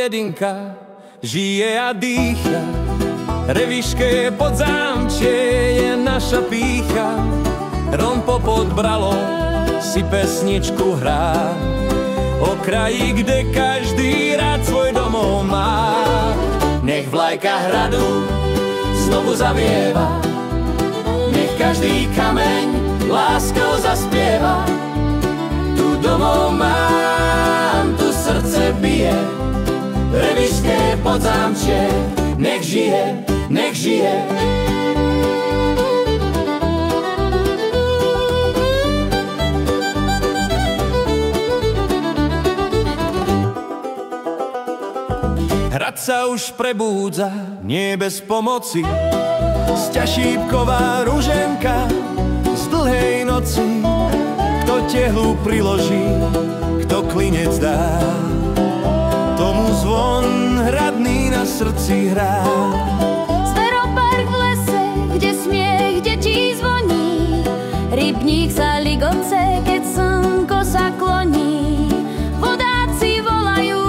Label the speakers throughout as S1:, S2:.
S1: dedinka žije a dýcha. Revišské podzámčie je naša pýcha. Rompo pod bralou si pesničku hrá o kraji, kde každý rád svoj domov má. Nech vlajka hradu znovu zavieva, nech každý kameň láskou zaspieva. Tu domov mám, tu srdce bije, Revišské podzámčie, nech žije, nech žije. Hrad sa už prebúdza, nie bez pomoci. Sťašípková ruženka z dlhej noci. Kto tehlu priloží, kto klinec dá, tomu zvon hradný na srdci hrá.
S2: Zveropark v lese, kde smiech detí zvoní, rybník sa ligoce, keď slnko sa kloní. Vodáci volajú,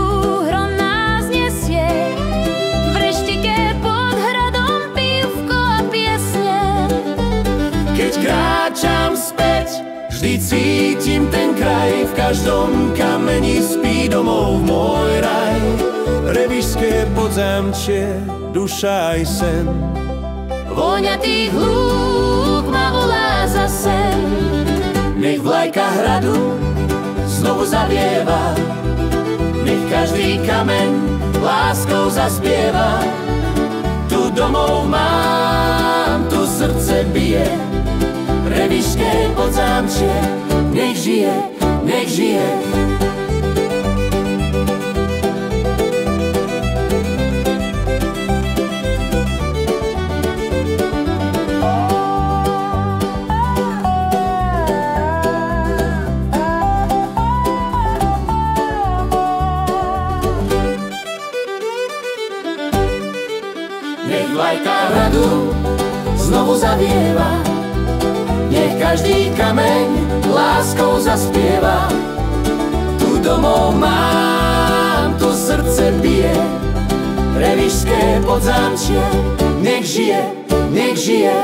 S2: hrom nás nesie, v reštike pod hradom pivko a piesne.
S1: Keď kráčam späť, vždy cítim ten kraj, v každom kameni spí domov môj raj. Revišské podzámčie, duša aj sen,
S2: Vôňa tých lúk ma volá za sen.
S1: nech vlajka hradu znovu zavieva, nech každý kameň láskou zaspieva. Tu domov mám, tu srdce bije, Revišské podzámčie, nech žije, nech žije. Nech vlajka hradu znovu zavieva, nech každý kameň láskou zaspieva. Tu domov mám, tu srdce bije, Revišské podzámčie, nech žije, nech žije.